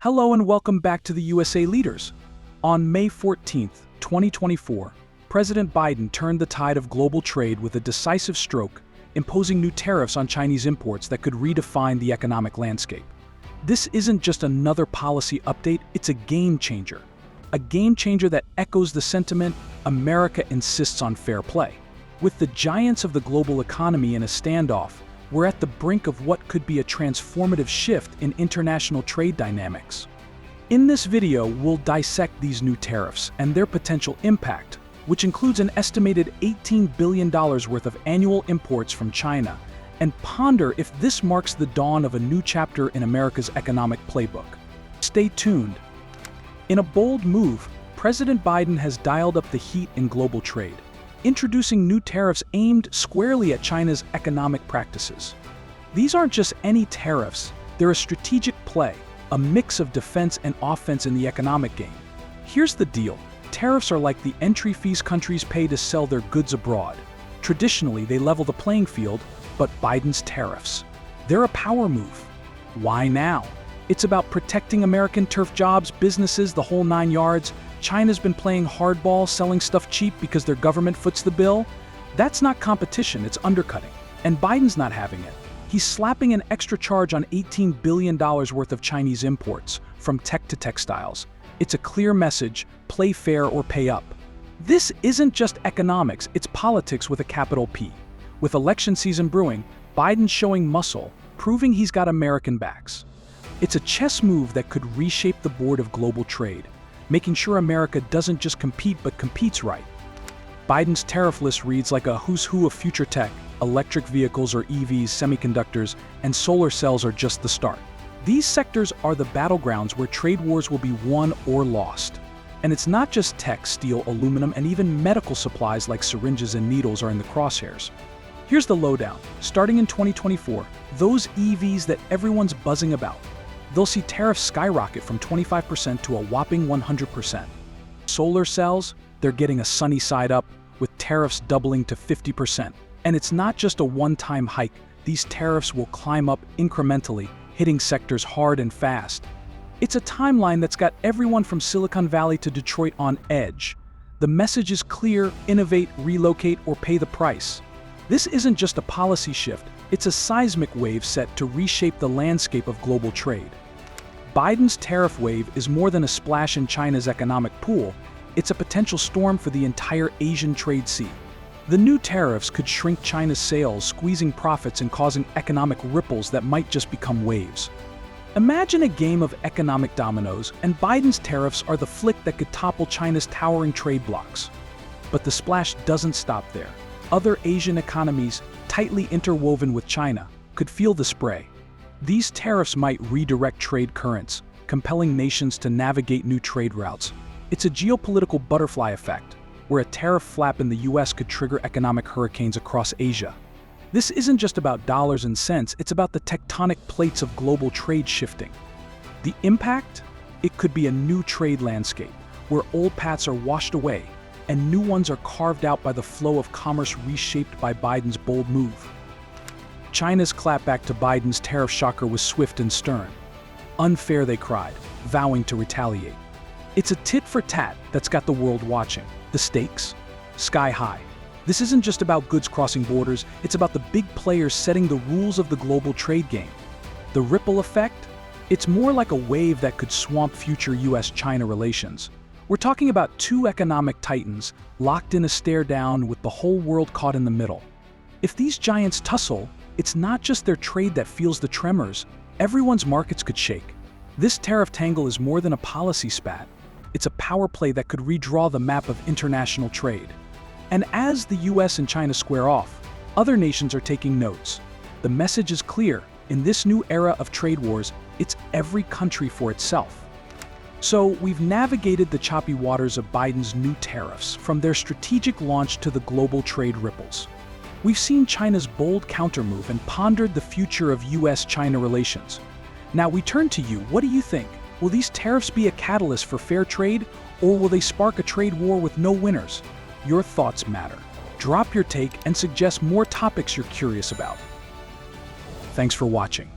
Hello and welcome back to the USA Leaders. On May 14, 2024, President Biden turned the tide of global trade with a decisive stroke, imposing new tariffs on Chinese imports that could redefine the economic landscape. This isn't just another policy update, it's a game changer. A game changer that echoes the sentiment, America insists on fair play. With the giants of the global economy in a standoff, we're at the brink of what could be a transformative shift in international trade dynamics. In this video, we'll dissect these new tariffs and their potential impact, which includes an estimated $18 billion worth of annual imports from China, and ponder if this marks the dawn of a new chapter in America's economic playbook. Stay tuned. In a bold move, President Biden has dialed up the heat in global trade, introducing new tariffs aimed squarely at China's economic practices. These aren't just any tariffs, they're a strategic play, a mix of defense and offense in the economic game. Here's the deal. Tariffs are like the entry fees countries pay to sell their goods abroad. Traditionally, they level the playing field, but Biden's tariffs, they're a power move. Why now? It's about protecting American turf jobs, businesses, the whole 9 yards. China's been playing hardball, selling stuff cheap because their government foots the bill. That's not competition, it's undercutting. And Biden's not having it. He's slapping an extra charge on $18 billion worth of Chinese imports, from tech to textiles. It's a clear message: play fair or pay up. This isn't just economics, it's politics with a capital P. With election season brewing, Biden's showing muscle, proving he's got American backs. It's a chess move that could reshape the board of global trade, making sure America doesn't just compete but competes right. Biden's tariff list reads like a who's who of future tech. Electric vehicles or EVs, semiconductors, and solar cells are just the start. These sectors are the battlegrounds where trade wars will be won or lost. And it's not just tech, steel, aluminum, and even medical supplies like syringes and needles are in the crosshairs. Here's the lowdown. Starting in 2024, those EVs that everyone's buzzing about, they'll see tariffs skyrocket from 25% to a whopping 100%. Solar cells, they're getting a sunny side up, with tariffs doubling to 50%. And it's not just a one-time hike, these tariffs will climb up incrementally, hitting sectors hard and fast. It's a timeline that's got everyone from Silicon Valley to Detroit on edge. The message is clear: innovate, relocate, or pay the price. This isn't just a policy shift, it's a seismic wave set to reshape the landscape of global trade. Biden's tariff wave is more than a splash in China's economic pool, it's a potential storm for the entire Asian trade sea. The new tariffs could shrink China's sales, squeezing profits and causing economic ripples that might just become waves. Imagine a game of economic dominoes, and Biden's tariffs are the flick that could topple China's towering trade blocs. But the splash doesn't stop there. Other Asian economies, tightly interwoven with China, could feel the spray. These tariffs might redirect trade currents, compelling nations to navigate new trade routes. It's a geopolitical butterfly effect, where a tariff flap in the US could trigger economic hurricanes across Asia. This isn't just about dollars and cents, it's about the tectonic plates of global trade shifting. The impact? It could be a new trade landscape, where old paths are washed away, and new ones are carved out by the flow of commerce reshaped by Biden's bold move. China's clapback to Biden's tariff shocker was swift and stern. Unfair, they cried, vowing to retaliate. It's a tit for tat that's got the world watching. The stakes? Sky high. This isn't just about goods crossing borders, it's about the big players setting the rules of the global trade game. The ripple effect? It's more like a wave that could swamp future US-China relations. We're talking about two economic titans locked in a stare down with the whole world caught in the middle. If these giants tussle, it's not just their trade that feels the tremors, everyone's markets could shake. This tariff tangle is more than a policy spat. It's a power play that could redraw the map of international trade. And as the US and China square off, other nations are taking notes. The message is clear: in this new era of trade wars, it's every country for itself. So we've navigated the choppy waters of Biden's new tariffs, from their strategic launch to the global trade ripples. We've seen China's bold countermove and pondered the future of US-China relations. Now we turn to you. What do you think? Will these tariffs be a catalyst for fair trade, or will they spark a trade war with no winners? Your thoughts matter. Drop your take and suggest more topics you're curious about. Thanks for watching.